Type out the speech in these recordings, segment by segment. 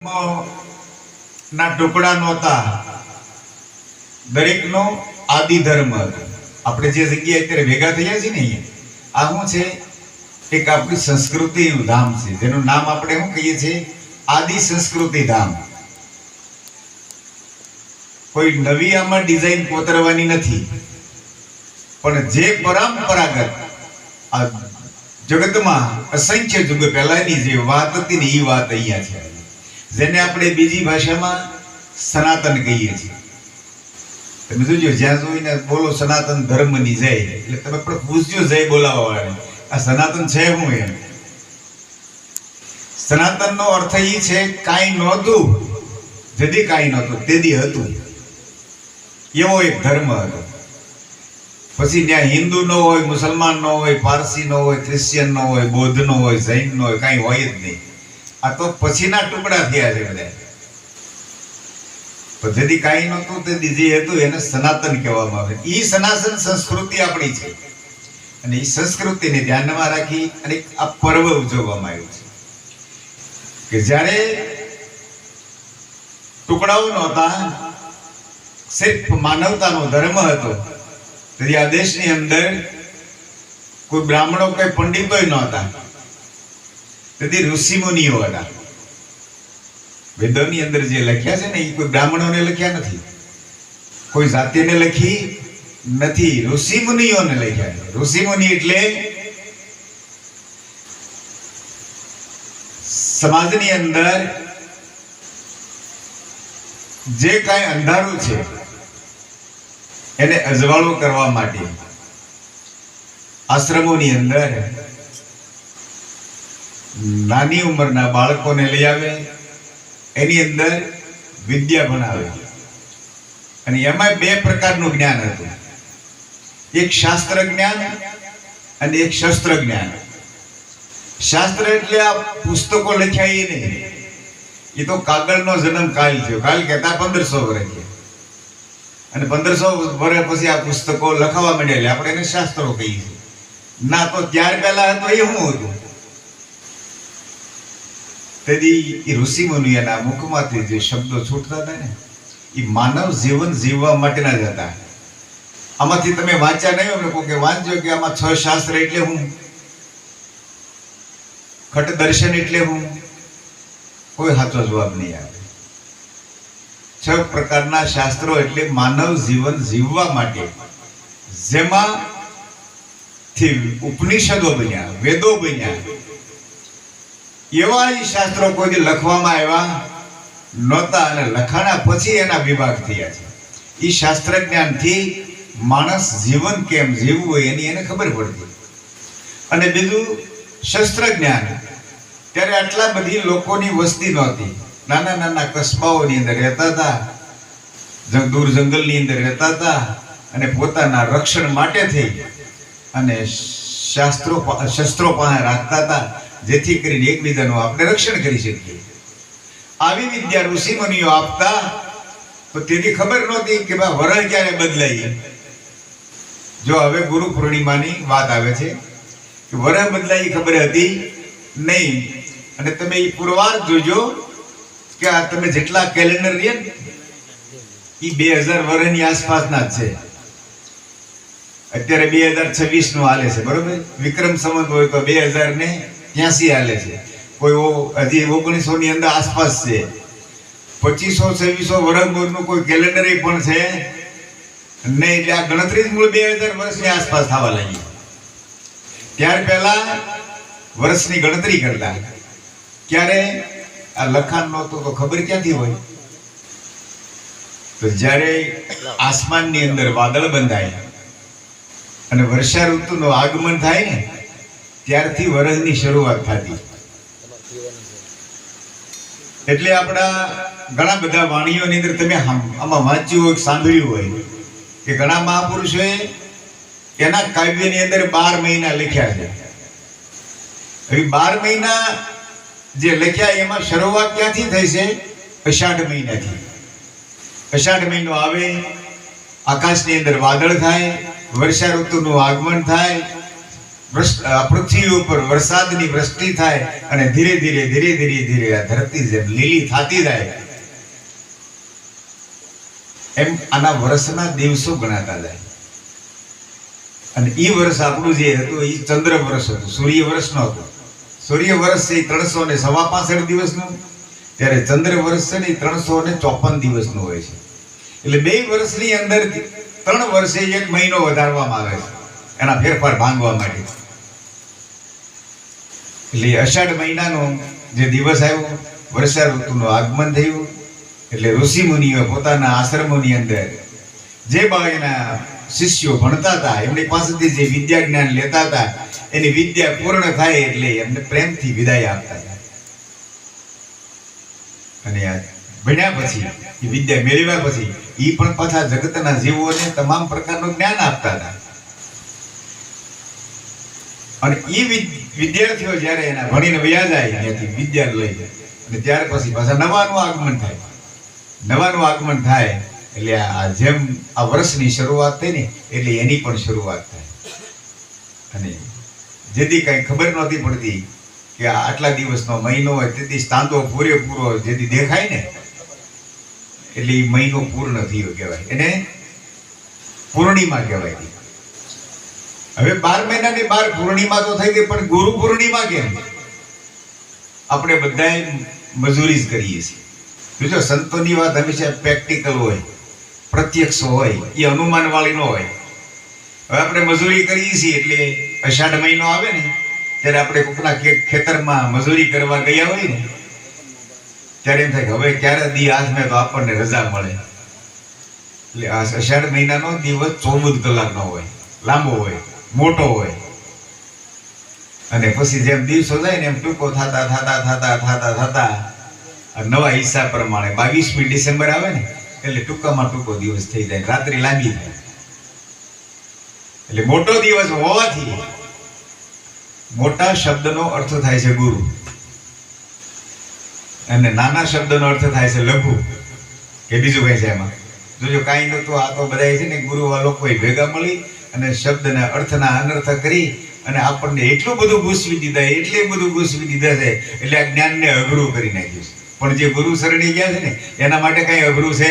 ના ટુકડા નહોતા, દરેકનો આદિ ધર્મ હતો. આપણે જે જગ્યાએ અત્યારે ભેગા થયા છીએ ને અહીંયા, આ શું છે? એક આપણી સંસ્કૃતિનું ધામ છે, જેનું નામ આપણે શું કહીએ છીએ? આદિ સંસ્કૃતિ ધામ. કોઈ નવી આમાં ડિઝાઇન કોતરવાની નથી, પણ જે પરંપરાગત આ જગતમાં અસંખ્ય યુગ પહેલાની જે વાત હતી ને એ વાત અહીંયા છે, જેને આપણે બીજી ભાષામાં સનાતન કહીએ છીએ. તમે જોજો, જ્યાં જોઈને બોલો સનાતન ધર્મની જય, એટલે તમે પણ પૂછજો જય બોલાવવા વાળાને, આ સનાતન છે શું? એમ સનાતનનો અર્થ એ છે કાંઈ નહોતું, જદી કાંઈ નહોતું તેદી હતું, એવો એક ધર્મ હતો. પછી ત્યાં હિન્દુ નો હોય, મુસલમાન નો હોય, પારસી નો હોય, ક્રિશ્ચિયન નો હોય, બૌદ્ધ નો હોય, જૈન નો હોય, કાંઈ હોય જ નહીં. આ તો પછીના ટુકડા થયા છે બધા. તો જેથી કાંઈ નહોતું તે જે હતું એને સનાતન કહેવામાં આવે. એ સનાતન સંસ્કૃતિ આપણી છે, અને એ સંસ્કૃતિને ધ્યાનમાં રાખી અને આ પર્વ ઉજવવામાં આવ્યું છે કે જ્યારે ટુકડાઓ નહોતા, સિર્ફ માનવતાનો ધર્મ હતો. તેથી આ દેશની અંદર કોઈ બ્રાહ્મણો, કોઈ પંડિતોય નહોતા, તેથી ઋષિ મુનિઓ હતા. વેદોની અંદર જે લખ્યા છે ને એ કોઈ બ્રાહ્મણોને લખ્યા નથી, કોઈ જાતિને લખી નથી, ઋષિ મુનિઓને લખ્યા છે. ઋષિ મુનિ એટલે સમાજની અંદર જે કાંઈ અંધારું છે એને અજવાળો કરવા માટે આશ્રમોની અંદર નાની ઉંમરના બાળકોને લઈ આવે, એની અંદર વિદ્યા ભણાવે. અને એમાં બે પ્રકારનું જ્ઞાન હતું, એક શાસ્ત્ર જ્ઞાન અને એક શસ્ત્ર જ્ઞાન. શાસ્ત્ર એટલે આ પુસ્તકો લખ્યા એ નહીં, એ તો કાગળનો જન્મ કાલ થયો. કાલ કહેતા 1500 વર્ષ થયા, અને 1500 વર્ષ પછી આ પુસ્તકો લખાવા માંડ્યા, આપણે એને શાસ્ત્રો કહીએ છીએ. ના, તો ત્યાર પહેલા હતો એ શું હતું? તેથી એ ઋષિ મુનિઓના મુખમાંથી જે શબ્દો છૂટતા હતા ને એ માનવ જીવન જીવવા માટેના જ હતા. આમાંથી તમે વાંચ્યા નહીં અમને કોઈ કે વાંચજો કે આમાં 6 શાસ્ત્ર એટલે હું, ખટ દર્શન એટલે હું, કોઈ સાચો જવાબ નહીં આવે. 6 પ્રકારના શાસ્ત્રો એટલે માનવ જીવન જીવવા માટે, જેમાં થી ઉપનિષદો બન્યા, વેદો બન્યા. એવા શાસ્ત્રો કોઈ લખવામાં આવ્યા નહોતા, અને લખાણા પછી એના વિભાગ થયા છે. એ શાસ્ત્ર જ્ઞાનથી માણસ જીવન કેમ જીવવું હોય એની એને ખબર પડતી. અને બીજું શસ્ત્ર જ્ઞાન. ત્યારે આટલા બધી લોકોની વસ્તી નહોતી, નાના નાના કસ્બાઓની અંદર રહેતા હતા, દૂર જંગલની અંદર રહેતા હતા, અને પોતાના રક્ષણ માટે થઈ અને શસ્ત્રો પાસે રાખતા હતા, જેથી કરીને એકબીજાનું આપણે રક્ષણ કરી શકીએ. આવી વિદ્યા ઋષિ મુનિઓ આપતા. તો તેની ખબર નહોતી કે ભાઈ વરહ ક્યારે બદલાય. જો હવે ગુરુ પૂર્ણિમાની વાત આવે છે કે વરહ બદલાય ખબર હતી નહીં. અને તમે એ પુરવાર જોજો કે આ તમે જેટલા કેલેન્ડર લે ને એ 2000 વર્ષની આસપાસના જ છે. અત્યારે 2026 નું હાલે છે, બરોબર? વિક્રમ સંવત હોય તો 2083 હાલે છે, કોઈ હજી 1900 ની અંદર આસપાસ છે. 2500-2600 વર્ષનું કોઈ કેલેન્ડર પણ છે નહીં. એટલે આ ગણતરી જ મૂળ 2000 વર્ષની આસપાસ થવા લાગી. ત્યાર પહેલા વર્ષની ગણતરી કરતા. ક્યારે આ લખાણ નહોતું તો ખબર ક્યાંથી હોય? તો જ્યારે આસમાનની અંદર વાદળ બંધાય અને વર્ષા ઋતુનું આગમન થાય ને ત્યારથી વર્ષની શરૂઆત થતી. એટલે આપણા ઘણા બધા વાણીઓની અંદર તમે આમાં વાંચ્યું હોય, સાંભળ્યું હોય કે ઘણા મહાપુરુષોએ એના કાવ્યની અંદર 12 મહિના લખ્યા છે. હવે 12 મહિના જે લખ્યા એમાં શરૂઆત ક્યાંથી થઈ છે? અષાઢ મહિનાથી. અષાઢ મહિનો આવે, આકાશની અંદર વાદળ થાય, વર્ષા ઋતુનું આગમન થાય, પૃથ્વી ઉપર વરસાદની વૃષ્ટિ થાય અને ધીરે ધીરે ધીરે ધીરે ધીરે આ ધરતી જેમ લીલી થતી જાય એમ આના વર્ષના દિવસો ગણાતા જાય. અને ઈ વર્ષ આપણું જે હતું એ ચંદ્ર વર્ષ હતું, સૂર્ય વર્ષ નો હતું. સૂર્ય વર્ષ છે 365 દિવસનું, ત્યારે ચંદ્ર વર્ષ છે ને 354 દિવસનું હોય છે. એટલે 2 વર્ષની અંદર 3 વર્ષે 1 મહિનો વધારવામાં આવે છે એના ફેરફાર ભાંગવા માટે. એટલે અષાઢ મહિનાનો જે દિવસ આવ્યો, વર્ષા ઋતુનું આગમન થયું. એટલે ઋષિ મુનિઓ પોતાના આશ્રમોની અંદર જે એના શિષ્યો ભણતા હતા એમની પાસેથી જે વિદ્યા જ્ઞાન લેતા હતા એની વિદ્યા પૂર્ણ થાય એટલે એમને પ્રેમથી વિદાય આપતા હતા. અને આ ભણ્યા પછી એ વિદ્યા મેળવ્યા પછી એ પણ પાછા જગતના જીવોને તમામ પ્રકારનું જ્ઞાન આપતા હતા. અને એ વિદ્યાર્થીઓ જ્યારે એના ભણીને વયા જાય ત્યાંથી વિદ્યા લઈ જાય અને ત્યાર પછી પાછા નવાનું આગમન થાય એટલે આ જેમ આ વર્ષની શરૂઆત થઈ ને એટલે એની પણ શરૂઆત થાય. અને જેથી કઈ ખબર નહોતી પડતી કે આટલા દિવસનો મહિનો હોય તેથી તાંદો પૂરેપૂરો જેથી દેખાય ને એટલે એ મહિનો પૂર્ણ થયો કહેવાય, એને પૂર્ણિમા કહેવાય. હવે 12 મહિનાની 12 પૂર્ણિમા તો થઈ ગઈ, પણ ગુરુ પૂર્ણિમા કેમ? આપણે બધાએ મજૂરી જ કરીએ છીએ. બીજો સંતોની વાત હંમેશા પ્રેક્ટિકલ હોય, પ્રત્યક્ષ હોય, એ અનુમાન વાળી ન હોય. હવે આપણે મજૂરી કરીએ છીએ એટલે અષાઢ મહિનો આવે ને ત્યારે આપણે કોકના ખેતરમાં મજૂરી કરવા ગયા હોય ને ત્યારે એમ થાય કે હવે ક્યારે દી આજને તો આપણને રજા મળે. એટલે આ અષાઢ મહિનાનો દિવસ 14 કલાકનો હોય, લાંબો હોય, મોટો હોય. અને પછી જેમ દિવસો જાય ને એમ ટૂંકો થતા નવા હિસાબ પ્રમાણે 22મી ડિસેમ્બર આવે ને એટલે ટૂંકામાં ટૂંકો દિવસ થઈ જાય, રાત્રિ લાંબી થાય. એટલે મોટો દિવસ હોવાથી મોટા શબ્દનો અર્થ થાય છે ગુરુ અને નાના શબ્દનો અર્થ થાય છે લઘુ કે બીજું કઈ છે એમાં. જોજો કાંઈ નતું, આ તો બધા છે ને ગુરુ લોકો ભેગા મળી અને શબ્દના અર્થના અનર્થ કરી અને આપણને એટલું બધું ગૂંચવી દીધા છે એટલે આ જ્ઞાનને અઘરું કરી નાખ્યું છે. પણ જે ગુરુ શરણે ગયા છે ને એના માટે કઈ અઘરું છે?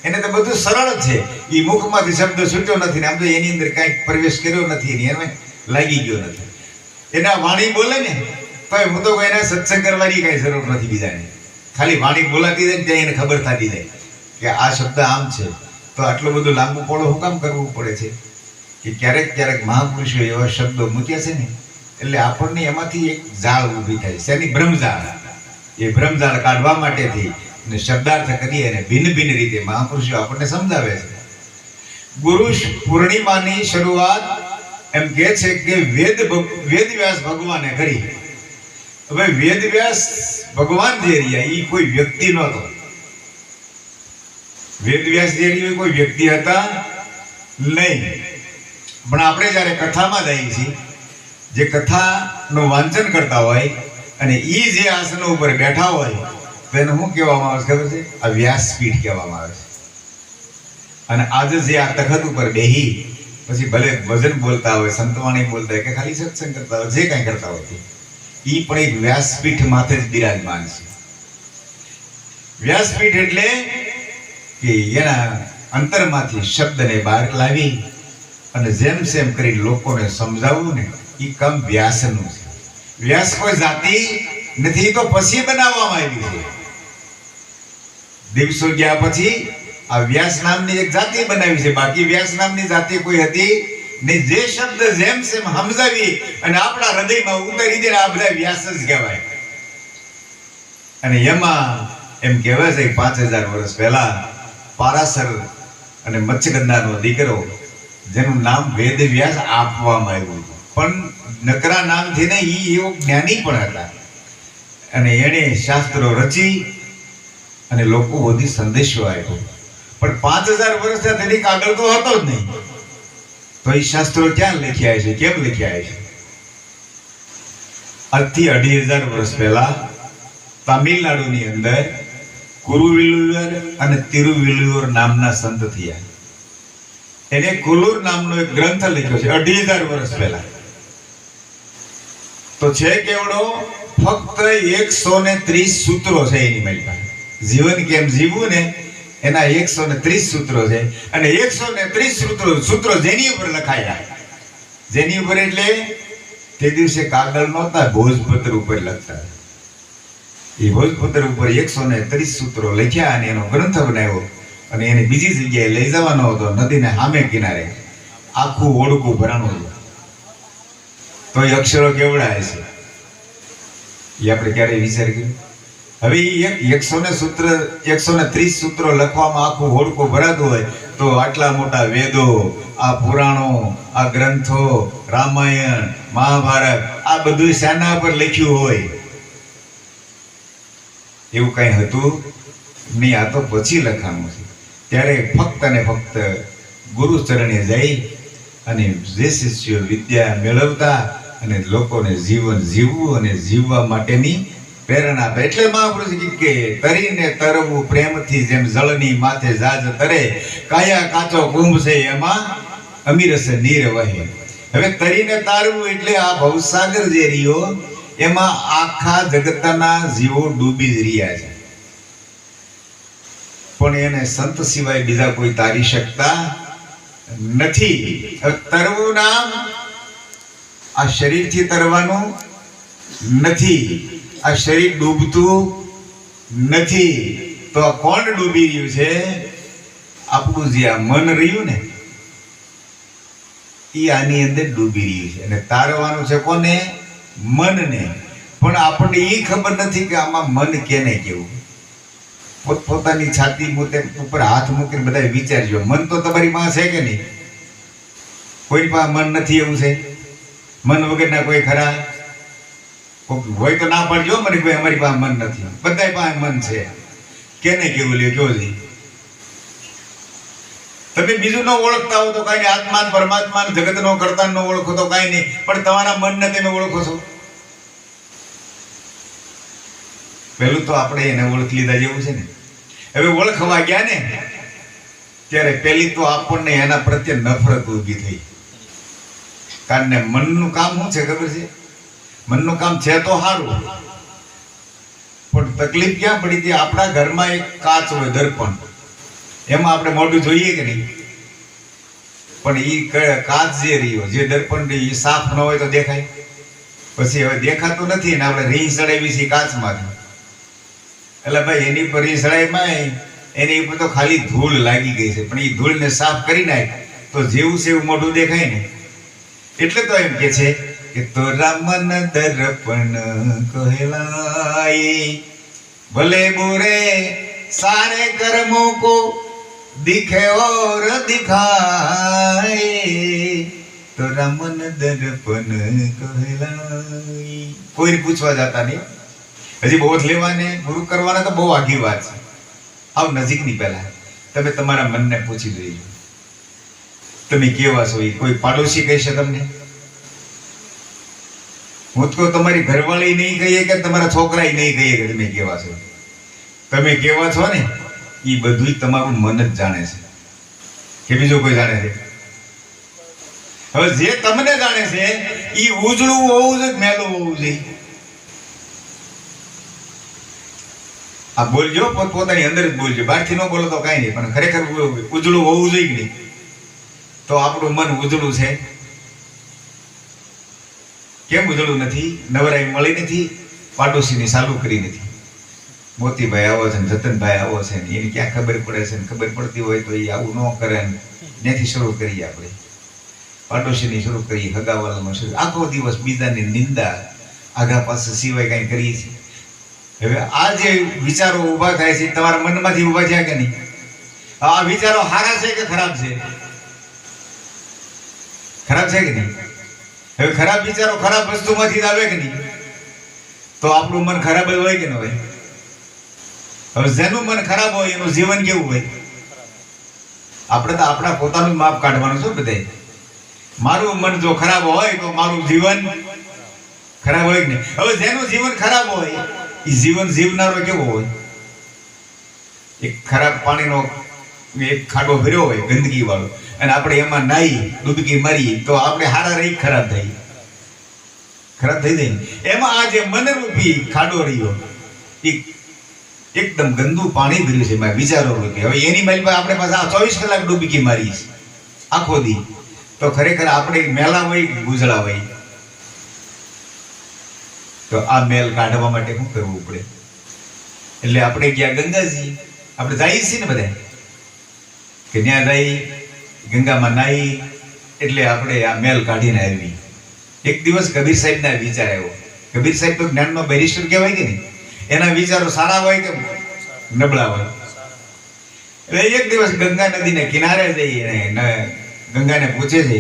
એને તો બધું સરળ જ છે. એ મુખમાંથી શબ્દ છૂટ્યો નથી ને આમ તો એની અંદર કઈ પ્રવેશ કર્યો નથી, એને લાગી ગયો નથી. એના વાણી બોલે ને તો હું તો કોઈ એના સત્સંગ કરવાની કઈ જરૂર નથી બીજાને. ખાલી વાણી બોલાતી જાય ને ત્યાં એને ખબર થતી જાય કે આ શબ્દ આમ છે, તો આટલું બધું લાંબુ પોળો હું કામ કરવું પડે છે? કે ક્યારેક મહાપુરુષો એવા શબ્દો મૂક્યા છે ને એટલે આપણને એમાંથી એક જાળ ઊભી થાય છે, એની બ્રહ્મજાળ. એ બ્રહ્મજાળ કાઢવા માટેથી શબ્દાર્થ કરી અને ભિન્ન રીતે મહાપુરુષો આપણને સમજાવે છે. ગુરુ પૂર્ણિમાની શરૂઆત એમ કે છે કે વેદવ્યાસ ભગવાને કરી. હવે વેદવ્યાસ ભગવાન જે રહ્યા એ કોઈ વ્યક્તિ નહોતો. વેદવ્યાસ જે રહ્યા કોઈ વ્યક્તિ હતા નહીં. પણ આપણે જ્યારે કથામાં જઈએ છીએ, જે કથાનું વાંચન કરતા હોય અને એ જે આસન ઉપર બેઠા હોય તો એને શું કહેવામાં આવે છે ખબર છે? આ વ્યાસપીઠ કહેવામાં આવે છે. અને આજે જે આ તખત ઉપર બેહી પછી ભલે ભજન બોલતા હોય, સંતવાણી બોલતા હોય કે ખાલી સત્સંગ કરતા હોય, જે કાંઈ કરતા હોય એ પણ એક વ્યાસપીઠ માથે જ બિરાજમાન છે. વ્યાસપીઠ એટલે કે એના અંતરમાંથી શબ્દને બહાર લાવી અને જેમ કરી લોકોને સમજાવવું ને એ કામ વ્યાસનું છે. વ્યાસ કોઈ જાતિ નથી, તો પછી બનાવવામાં આવી છે. દિવસો ગયા પછી આ વ્યાસ નામની એક જાતિ બનાવી છે, બાકી વ્યાસ નામની જાતિ કોઈ હતી નહીં. જે શબ્દ જેમ સમજાવી અને આપણા હૃદયમાં ઉતારી દે આ બધા વ્યાસ જ કહેવાય. અને એમાં એમ કહેવાય છે 5000 વર્ષ પહેલા પારાસર અને મચ્છગંધાનો દીકરો જેનું નામ વેદવ્યાસ આપવામાં આવ્યું હતું, પણ નકરા નામથી ને એવો જ્ઞાની પણ હતા. અને એણે શાસ્ત્રો રચી અને લોકો બધી સંદેશો આપ્યો. પણ 5000 વર્ષથી તેની આગળ તો હતો જ નહીં. તો એ શાસ્ત્રો ક્યાં લખ્યા છે, કેમ લખ્યા છે? આજથી 2500 વર્ષ પહેલા તામિલનાડુની અંદર કુરુવિલ્લુવર અને તિરુવિલ્લુવર નામના સંત થયા. એને કુલુર નામનો એક ગ્રંથ લખ્યો છે 2500 વર્ષ પહેલા. તો છે કેવડો ફક્ત 130 સૂત્રો છે એની મારી પાસે. જીવન કેમ જીવવું ને એના 130 સૂત્રો છે. અને 130 સૂત્રો જેની ઉપર લખાયા, જેની ઉપર એટલે તે દિવસે કાગળ નહોતા, ભોજપત્ર ઉપર લખતા. એ ભોજપત્ર ઉપર 130 સૂત્રો લખ્યા અને એનો ગ્રંથ બનાવ્યો અને એને બીજી જગ્યાએ લઈ જવાનો હતો, નદીને સામે કિનારે. આખું ઓળખું ભરાણું હતું. તો એ અક્ષરો કેવડા હશે એ આપણે ક્યારેય વિચાર કર્યો? હવે 130 સૂત્રો લખવામાં આખું હોડકું ભરાતું હોય તો આટલા મોટા વેદો, આ પુરાણો, આ ગ્રંથો, રામાયણ, મહાભારત, આ બધું શાના પર લખ્યું હોય? એવું કઈ હતું નહીં. આ તો પછી લખાણું છે. ત્યારે ફક્ત અને ફક્ત ગુરુ ચરણે જઈ અને જે શિષ્યો વિદ્યા મેળવતા અને લોકોને જીવન જીવવું અને જીવવા માટેની પ્રેરણા આપે. એટલે મહાપુરુષ કે તરીને તરવું પ્રેમથી, જેમ જળની માથે જાજ તરે, કાયા કાચો કુંભ છે એમાં અમીરસ નીર વહે. હવે તરીને તારવું એટલે આ ભવસાગર જે રહ્યો એમાં આખા જગતના જીવો ડૂબી જ રહ્યા છે, પણ એને સંત સિવાય બીજા કોઈ તારી શકતા નથી. તરવું નામ આ શરીરથી તરવાનું નથી. આ શરીર ડૂબતું નથી. તો આ કોણ ડૂબી રહ્યું છે? આપણું જે આ મન રહ્યું ને એ આની અંદર ડૂબી રહ્યું છે. અને તારવાનું છે કોને? મનને. પણ આપણને એ ખબર નથી કે આમાં મન કેને કેવું. પોતપોતાની છાતી ઉપર હાથ મૂકીને બધા વિચારજો, મન તો તમારી પાસે છે કે નહીં? કોઈ પાસે મન નથી એવું છે? મન વગરના કોઈ ખરા હોય તો ના પાડજો મને, કોઈ અમારી પાસે મન નથી. બધા પાસે મન છે. કેને કેવું લ્યો કેવો છે? તમે બીજું ન ઓળખતા હો તો કઈ નહીં, આત્મા પરમાત્મા જગત નો કરતા ન ઓળખો તો કઈ નહીં, પણ તમારા મનને તમે ઓળખો છો? પહેલું તો આપણે એને ઓળખી લીધા જેવું છે ને. હવે ઓળખવા ગયા ને ત્યારે પહેલી તો આપણને એના પ્રત્યે નફરત ઊભી થઈ. કારણ મનનું કામ શું છે ખબર છે? મનનું કામ છે તો સારું, પણ તકલીફ ક્યાં પડી હતી? આપણા ઘરમાં એક કાચ હોય, દર્પણ, એમાં આપણે મોઢું જોઈએ કે નહીં? પણ એ કાચ જે રહ્યો, જે દર્પણ એ સાફ ન હોય તો દેખાય? પછી હવે દેખાતું નથી ને આપણે રીંગ ચડાવી છે કાચમાંથી. એટલે ભાઈ એની પર રીંગ ચડાવીમાં એની ઉપર તો ખાલી ધૂળ લાગી ગઈ છે, પણ એ ધૂળને સાફ કરી નાખ તો જેવું છે એવું મોઢું દેખાય ને. એટલે તો એમ કે છે કે તોરા મન દર્પણ કહેલાય, ભલે બુરે સારે કર્મો કો દિખે ઓર દિખાય, તોરા મન દર્પણ કહેલાય. કોઈ પૂછવા જતા નહીં. હજી બોધ લેવાને ગુરુ કરવાના તો બહુ આગી વાત છે. આવ નજીકની પહેલા તમે તમારા મનને પૂછી લેજો, તમે કેવા છો? કોઈ પાડોશી કહેશે તમને? હું તો તમારી ઘરવાળી નહીં કહીએ કે તમારા છોકરા નહીં કહીએ કે તમે કેવા છો. તમે કેવા છો ને એ બધું તમારું મન જ જાણે છે, કે બીજો કોઈ જાણે છે? હવે જે તમને જાણે છે એ ઉજળું હોવું જોઈએ, મેલું હોવું જોઈએ. આ બોલજો, પોતપોતાની અંદર જ બોલજો, બહારથી ન બોલો તો કાંઈ નહીં, પણ ખરેખર ઉજળું હોવું જોઈએ કે નહીં? તો આપણું મન ઉજળું છે. કેમ ઉજળું નથી? નવરાઈ મળી નથી, પાડોશીની ચાલુ કરી નથી. મોતીભાઈ આવો છે ને જતનભાઈ આવો છે ને એની ક્યાં ખબર પડે છે ને ખબર પડતી હોય તો એ આવું ન કરે ને ત્યાંથી શરૂ કરીએ આપણે. પાડોશીની શરૂ કરીએ, હગાવાલામાં શરૂ, આખો દિવસ બીજાની નિંદા આગા પાસે સિવાય કાંઈ કરીએ છીએ. હવે આ જે વિચારો ઊભા થાય છે તમારા મનમાંથી ઊભા થયા કે નહીં? આ વિચારો સારા છે કે ખરાબ છે? ખરાબ છે કે નહીં? હવે ખરાબ વિચારો ખરાબ વસ્તુમાંથી જ આવે કે નહીં? તો આપણું મન ખરાબ જ હોય કે ન હોય? હવે જેનું મન ખરાબ હોય એનું જીવન કેવું હોય? આપણે તો આપણા પોતાનું માપ કાઢવાનું છે બધાય. મારું મન જો ખરાબ હોય તો મારું જીવન ખરાબ હોય કે નહીં? હવે જેનું જીવન ખરાબ હોય એ જીવન જીવનારો કેવો હોય? એક ખરાબ પાણીનો એક ખાડો ભર્યો હોય ગંદકી વાળો, અને આપણે એમાં નાહી ડૂબકી મારી તો આપણે હારા રહી ખરાબ થઈ. ખરાબ થઈ જાય ને. એમાં આ જે મનરૂપી ખાડો રહ્યો એ એકદમ ગંદુ પાણી ભર્યું છે. એમાં વિચારો કે હવે એની મારી પાસે આપણે પાછા 24 કલાક ડૂબકી મારી આખો દી, તો ખરેખર આપણે મેલા હોય ગુજળા હોય. તો આ મેલ કાઢવા માટે શું કરવું પડે? એટલે આપણે ગયા ગંગાજી, આપણે જઈએ છીએ ને બધા કે ત્યાં જઈ ગંગામાં નાહી એટલે આપણે આ મેલ કાઢીને આવી. એક દિવસ કબીર સાહેબ ના વિચાર આવ્યો. કબીર સાહેબ તો જ્ઞાનમાં બેરિસ્ટર કહેવાય કે નહીં, એના વિચારો સારા હોય કે નબળા હોય. એટલે એક દિવસ ગંગા નદીને કિનારે જઈને ગંગાને પૂછે છે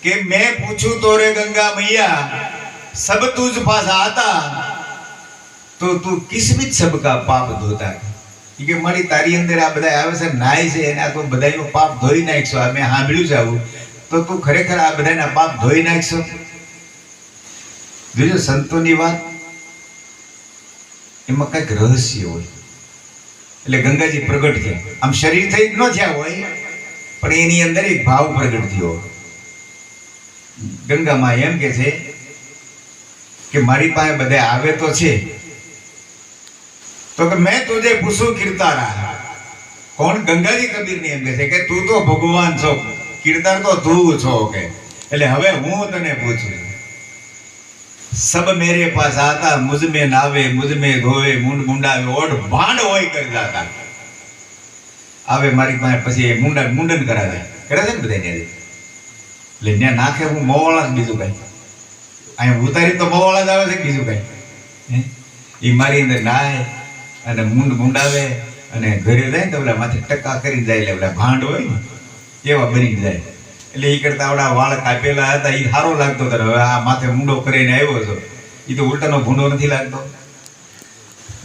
કે મેં પૂછું તો રે ગંગા મૈયા सब तुझ पास आता तो तू किसमित सबका पाप धोता. કે મારી તારી અંદર આ બધા આવે છે નાય છે એને તો બધાયનું પાપ ધોઈ નાખશો. આ મેં સાંભળ્યું છે આવું, તો તું ખરેખર આ બધાના પાપ ધોઈ નાખશો? જોજો સંતોની વાત એમાં કઈક રહસ્ય હોય. એટલે ગંગાજી પ્રગટ થયા. આમ શરીર થઈ ન થયા હોય પણ એની અંદર એક ભાવ પ્રગટ થયો. ગંગામાં એમ કે છે કે મારી પાસે બધા આવે તો છે, તો કે મેં તુજે પૂછું કિરતારા. કોણ? ગંગાજી કબીરને એમ કહે છે કે તું તો ભગવાન છો, કિરતાર તો તું છો. કે એટલે હવે હું તને પૂછું, સબ મેરે પાસ આતા મુझ में नावे मुझ में धोवे मुंड मुंडावे ओढ़ भांड होय कर जाता. આવે મારી પાસે પછી મુંડન કરાવે કરે છે ને બધા ત્યાં. એટલે ત્યાં નાખે હું મોવાળા જ, બીજું કઈ અહીંયા ઉતારી તો મોવાળા જ આવે છે, બીજું કઈ. એ મારી અંદર નાય અને મુંડાવે અને ઘરે જાય તો ઓલા માથે ટકા કરી જાય. એટલે ઓલા ભાંડ હોય ને એવા બની જાય. એટલે એ કરતા આવડા વાળ કાપેલા હતા એ સારો લાગતો હતો. હવે આ માથે મુંડો કરીને આવ્યો છો એ તો ઉલટાનો ભૂંડો નથી લાગતો.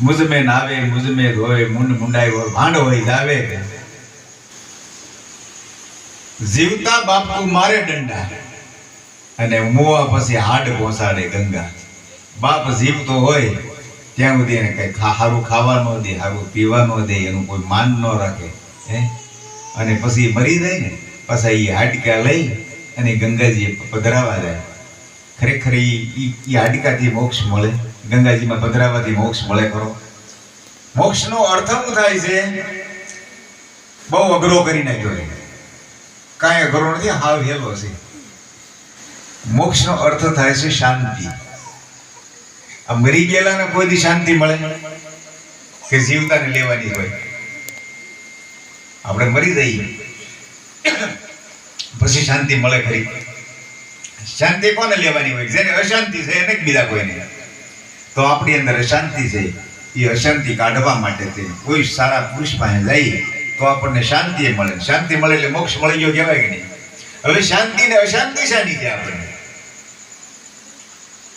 મુझ में नावे मुझ में धोए मुंड मुंडायो भांड હોય જાવે. જીવતા બાપ તું મારે દંડા અને મોવા પછી હાડ પહોંચાડે ગંગા. બાપ જીવતો હોય ત્યાં સુધી એને કઈ સારું ખાવા ન દે, સારું પીવા ન દે, એનું કોઈ માન ન રાખે. અને પછી મરી જાય ને પાછા એ હાડકા લઈ અને ગંગાજી પધરાવા જાય. ખરેખર એ હાડકાથી મોક્ષ મળે, ગંગાજીમાં પધરાવાથી મોક્ષ મળે ખરો? મોક્ષનો અર્થ શું થાય છે? બહુ અઘરો કરી નાખ્યો છે. કાંઈ અઘરો નથી, હાવ હેલો છે. મોક્ષનો અર્થ થાય છે શાંતિ. આ મરી ગયેલાને કોઈ દી શાંતિ મળે કે જીવતાને લેવાની હોય? આપણે મરી જઈએ પછી શાંતિ મળે ખરી? શાંતિ કોને લેવાની હોય? જેને અશાંતિ છે એને જ, બીજા કોઈને. તો આપણી અંદર અશાંતિ છે, એ અશાંતિ કાઢવા માટે કોઈ સારા પુરુષ પાસે જઈએ તો આપણને શાંતિ મળે. શાંતિ મળે એટલે મોક્ષ મળી ગયો કહેવાય કે નહીં? હવે શાંતિ ને અશાંતિ શાની છે આપણને?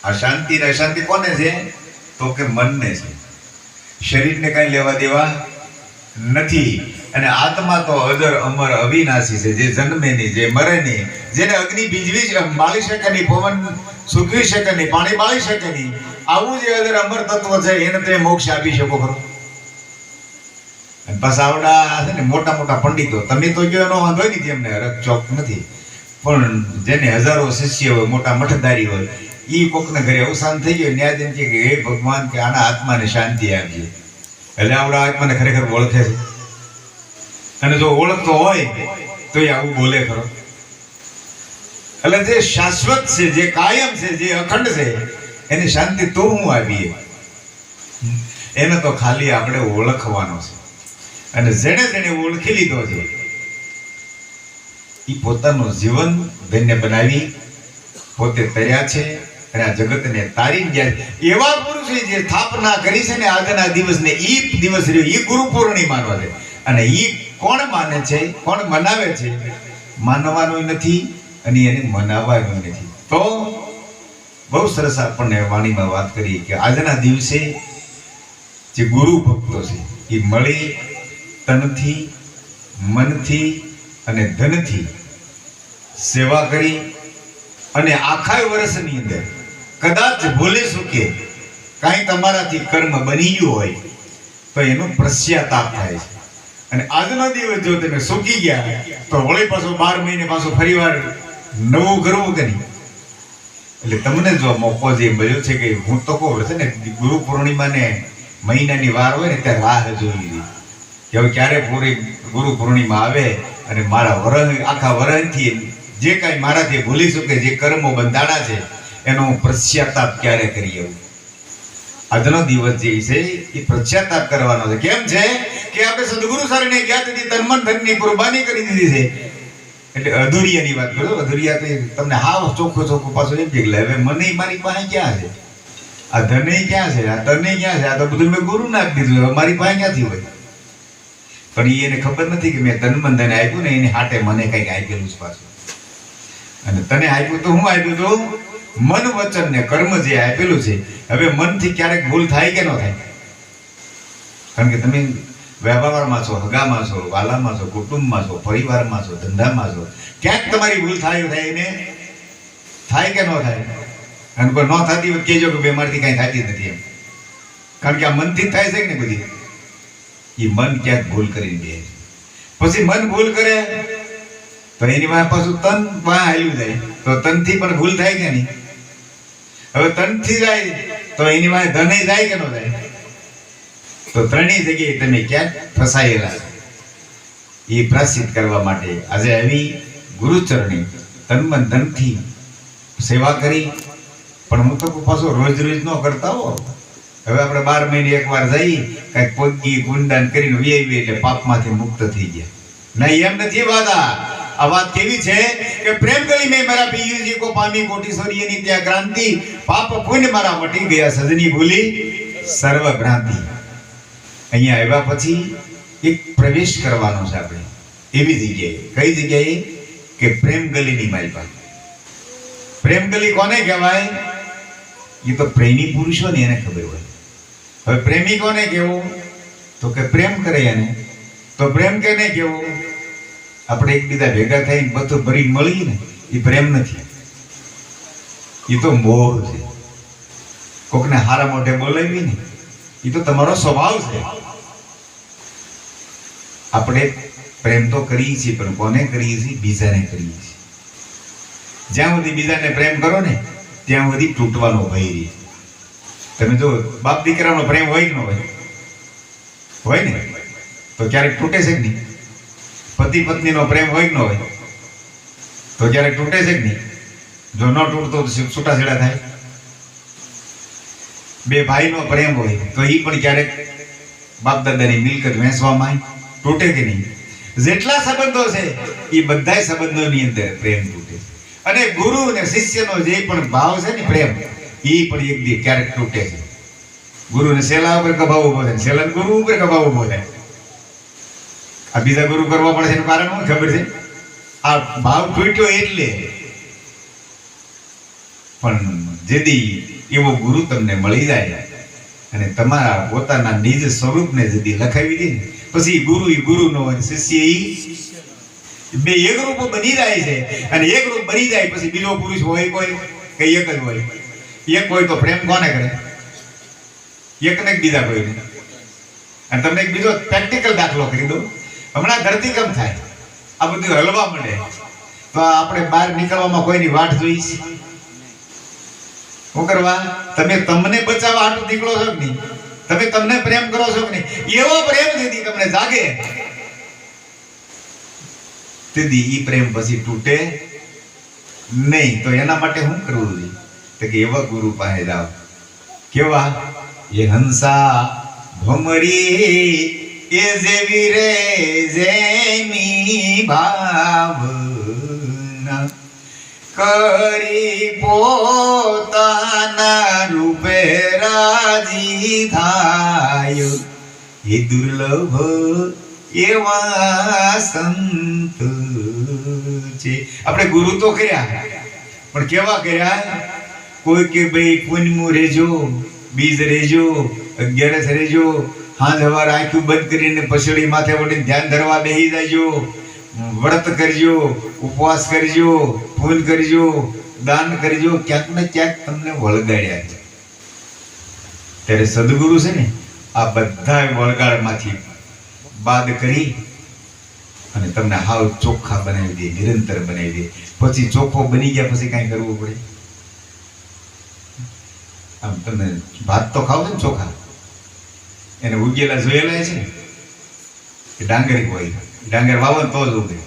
આ શાંતિ ને અશાંતિ કોને છે? તો કે મનને છે. શરીરને કઈ લેવા દેવા નથી. અને આત્મા તો અજર અમર અવિનાશી છે, જે જન્મે નહીં, જે મરે નહીં, જેને અગ્નિ બીજવી બાળી શકે નહીં, પવન સૂકવી શકે નહીં, પાણી બાળી શકે નહીં, આવું જે અજર અમર તત્વ છે એને તમે મોક્ષ આપી શકો ખરો? પસાવડા છે ને મોટા મોટા પંડિતો, તમે તો જો એનો વાંધો નથી, એમને હરક ચોક નથી, પણ જેને હજારો શિષ્ય હોય, મોટા મઠધારી હોય, એ કોકને ઘરે અવસાન થઈ ગયો ન્યાય કે હે ભગવાન કે આના આત્માને શાંતિ આપજે. એટલે આવડા આત્માને ખરેખર ઓળખે છે? અને જો ઓળખતો હોય તો એ આવું બોલે ખરો? એટલે જે શાશ્વત છે, જે કાયમ છે, જે અખંડ છે, એની શાંતિ તો હું આવીએ. એને તો ખાલી આપણે ઓળખવાનો છે. અને જેને જેને ઓળખી લીધો છે એ પોતાનું જીવન ધન્ય બનાવી પોતે તર્યા છે અને આ જગતને તારી ગયા. એવા પુરુષે જે સ્થાપના કરી છે ને આજના દિવસને, એ દિવસ રહ્યો એ ગુરુ પૂર્ણિમાનો છે. અને એ કોણ માને છે, કોણ મનાવે છે? માનવાનું નથી અને એને મનાવવાનું નથી. તો બહુ સરસ આપણને વાણીમાં વાત કરી કે આજના દિવસે જે ગુરુ ભક્તો છે એ મળી તનથી, મનથી અને ધનથી સેવા કરી અને આખા વર્ષની અંદર કદાચ ભૂલે ચૂકે કાંઈ તમારાથી કર્મ બની ગયું હોય તો એનો પશ્ચાતાપ થાય છે. અને આજનો દિવસ જો તમે સુકી ગયા તો વળી પાછું 12 મહિને પાછું ફરીવાર નવું કરવું કે નહીં? એટલે તમને જો મોકો જે મળ્યો છે કે હું તો કહું છે ને, ગુરુ પૂર્ણિમાને મહિનાની વાર હોય ને ત્યારે રાહ જોઈ લીધી કે હવે ક્યારે પૂરી ગુરુ પૂર્ણિમા આવે અને મારા આખા વરહથી જે કાંઈ મારાથી ભૂલી શકે, જે કર્મો બંધાણા છે એનો હું પશ્ચાતાપ ક્યારે કરી આવું. આજનો દિવસ જે છે એ પશ્ચાતાપ કરવાનો છે. કેમ છે કે આપણે સદગુરુ સરને ગયા તેથી તન મન ધનની કુરબાની કરી દીધી છે. એટલે અધુરિયાની વાત કરો. અધુરિયા તો તમને હાવ ચોખ્ખું પાછું એમ કે હવે મને મારી પાસે ક્યાં છે, આ ધને ક્યાં છે, આ તને ક્યાં છે, આ તો બધું મેં ગુરુ નાખી દીધું, હવે મારી પાસે ક્યાંથી હોય. પણ એને ખબર નથી કે મેં તન મન ધન આપ્યું ને એની હાટે મને કંઈક આપેલું છે પાછું. અને તને આપ્યું તો હું આપ્યું તો મન વચન ને કર્મ જે આપેલું છે. હવે મનથી ક્યારેક ભૂલ થાય કે ન થાય? કારણ કે તમે વ્યવહારમાં છો, હગામાં છો, વાલામાં છો, કુટુંબમાં છો, પરિવારમાં છો, ધંધામાં છો, ક્યાંક તમારી ભૂલ થાય એને થાય કે ન થાય? અને કોઈ ન થતી હોય કહેજો કે બેમારથી કાંઈ થતી નથી એમ. કારણ કે આ મનથી થાય છે કે ને બધી એ મન ક્યાંક ભૂલ કરી દે. પછી મન ભૂલ કરે તો એની પાસે પાછું તન વાં હાલ્યું જાય તો તનથી પણ ભૂલ થાય કે નહીં? હવે તનથી જાય તો એની પાસે ધને જાય કે ન જાય? તો ત્રણેય જગ્યાએ તમે ક્યાંક ફસાયેલા. એ પ્રાયશ્ચિત કરવા માટે આજે આવી ગુરુચરણી તન મન ધનથી સેવા કરી. પણ હું તો પાછો રોજ રોજ ન કરતા હો. હવે આપણે 12 મહિને એકવાર જઈ કઈક પોગી ગુંડાન કરીને વેવી એટલે પાપમાંથી મુક્ત થઈ ગયા. નહીં, એમ નથી વાત. આ વાત કેવી છે કે પ્રેમ ગલી મેં મારા પિયુજી કો પામી કોટીશ્વરીની ત્યાં ક્રાંતિ, પાપ પુણ્ય મારા મટી ગયા સજની ભૂલી સર્વ ભ્રાંતિ. અહીંયા આવ્યા પછી એક પ્રવેશ કરવાનો છે આપણે એવી જગ્યાએ. કઈ જગ્યાએ? કે પ્રેમ ગલીની માલપા. પ્રેમ ગલી કોને કહેવાય? એ તો પ્રેમી પુરુષો ને એને ખબર હોય. હવે પ્રેમી કોને કેવું? તો કે પ્રેમ કરે એને. તો પ્રેમ કેને કેવું? આપણે એકબીજા ભેગા થઈને બધું ભરી મળી ને એ પ્રેમ નથી, એ તો મોહ છે. કોકને હારા મોઢે બોલાવી ને એ તો તમારો સ્વભાવ છે. આપણે પ્રેમ તો કરીએ છીએ પણ કોને કરીએ છીએ? બીજાને કરીએ છીએ. જ્યાં સુધી બીજાને પ્રેમ કરો ને ત્યાં સુધી તૂટવાનો ભય રહે. તમે જો બાપ દીકરાનો પ્રેમ હોય કે ન હોય? હોય ને તો ક્યારેક તૂટે છે કે નહીં? પતિ પત્નીનો પ્રેમ હોય કે ન હોય? તો ક્યારેક તૂટે છે કે નહીં? જો ન તૂટતો છૂટાછેડા થાય. બે ભાઈનો પ્રેમ હોય તો એ પણ ક્યારેક બાપ દાદાની મિલકત વહેંચવામાં તૂટે કે નહીં? જેટલા સંબંધો છે એ બધા સંબંધોની અંદર પ્રેમ તૂટે. અને ગુરુ અને શિષ્યનો જે પણ ભાવ છે ને પ્રેમ, એ પણ એક દી ક્યારેક તૂટે છે. ગુરુને સેલા ઉપર કભાવ ઉભો થાય, સેલા ગુરુ ઉપર કભાવ ઉભો થાય. આ બીજા ગુરુ કરવા પડે છે એનું કારણ શું ખબર છે? આ ભાવ તૂટ્યો એટલે. પણ જેદી એવો ગુરુ તમને મળી જાય અને તમારા પોતાના નિજ સ્વરૂપને જેદી લખાવી દે ને પછી ગુરુ એ ગુરુનો અને શિષ્ય એ બે એક રૂપ બની જાય છે. અને એક રૂપ બની જાય પછી બીજો પુરુષ હોય કોઈ કે એક જ હોય? એક હોય તો પ્રેમ કોને કરે? એકને બીજા કોઈને. અને તમને એક બીજો પ્રેક્ટિકલ દાખલો કરી દઉં. હમણાં ધરતીકંપ થાય, આ બધું હલવા માંડે તો આપણે બહાર નીકળવામાં કોઈની વાટ જોઈશ? શું કરવા? તમે તમને બચાવવા હાટું નીકળો છો કે નહીં? તમે તમને પ્રેમ કરો છો કે નહીં? એવો પ્રેમ જેથી તમને જાગે તેથી ઈ પ્રેમ પછી તૂટે નહીં. તો એના માટે શું કરવું જોઈએ? તો કે એવા ગુરુ પાસે જાઓ. કેવા? એ હંસા ભમરી એ જેવી રે જેની ભાવના કરી પોતાના રૂપે રાજી થાય એ દુર્લભ એવા સંત છે. આપણે ગુરુ તો કર્યા પણ કેવા કર્યા? કોઈ કે ભાઈ પુણ્યમું રેજો, બીજ રેજો, 11 રેજો, હાંજ હવાર આંખું બંધ કરીને પછડી માથે વળીને ધ્યાન ધરવા બેસી જાયજો, વ્રત કરજો, ઉપવાસ કરજો, પૂન કરજો, દાન કરજો. ક્યાંક ને ક્યાંક તમને વળગાડ્યા છે. ત્યારે સદગુરુ છે ને આ બધા વળગાડમાંથી બાદ કરી અને તમને હાવ ચોખ્ખા બનાવી દે, નિરંતર બનાવી દે. પછી ચોખ્ખો બની ગયા પછી કાંઈ કરવું પડે? આમ તમે ભાત તો ખાવ છો ને ચોખા, એને ઉગેલા જોયેલા છે ને કે ડાંગર હોય, ડાંગર વાવો ને તો જ ઉગે.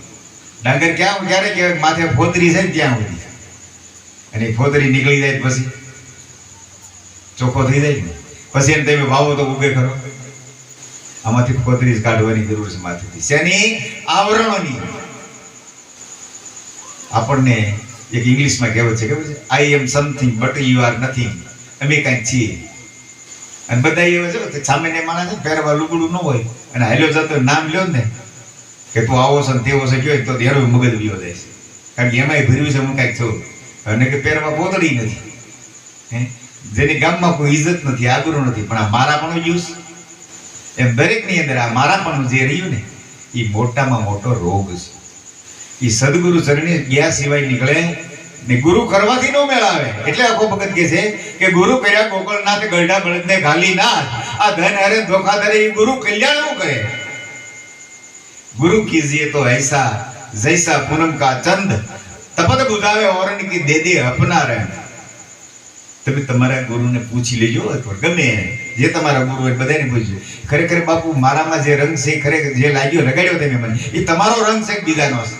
ડાંગર ક્યાં ક્યારે કહેવાય માથે ફોતરી છે ને ત્યાં ઉગી, અને એ ફોતરી નીકળી જાય પછી ચોખ્ખો થઈ જાય ને પછી એને તમે વાવો તો ઉગે ખરો. આમાંથી ફોતરી જ કાઢવાની જરૂર છે માથેથી. શેની? આવરણોની. આપણને એક ઇંગ્લિશમાં કહેવત છે, ખબર છે? I am something but you are nothing. અમે કાંઈક છીએ. અને બધા એવા છે સામાન્ય માણસ છે, પહેરવા લુગડું ન હોય અને હાલ્યો જતો નામ લ્યો ને કે તું આવો છે ને તેવો છે કયો તો એનો મગજ વિયો જાય છે. કારણ કે એમાંય ભર્યું છે હું કાંઈક છું, અને કે પહેરવા પોતળી નથી, જેની ગામમાં કોઈ ઇજ્જત નથી, આબરૂ નથી. પણ આ મારાપણું યુઝ એમ દરેકની અંદર આ મારાપણું જે રહ્યું ને એ મોટામાં મોટો રોગ છે. એ સદગુરુ ચરણે ગયા સિવાય નીકળે ને ગુરુ કરવાથી નો મેળાવે. એટલે આખો ભગત કહે છે કે ગુરુ કર્યા ગોકળનાથ ગરડા બળદને ગાલી નાથ, આ ધન હરે ધોખા ધરે એ ગુરુ કલ્યાણ નું કરે. ગુરુ કીજીએ તો ऐसा जैसा पूनम का चंद तपत बुझावे औरन की दे दे अपना રે. તમે તમારા ગુરુને પૂછી લેજો, અથવા ગમે જે તમારા ગુરુ હોય બધાને પૂછજો, ખરેખર બાપુ મારામાં જે રંગ છે, ખરેખર જે લાગ્યો લગાડ્યો તમે મને, એ તમારો રંગ છે કે બીજાનો છે?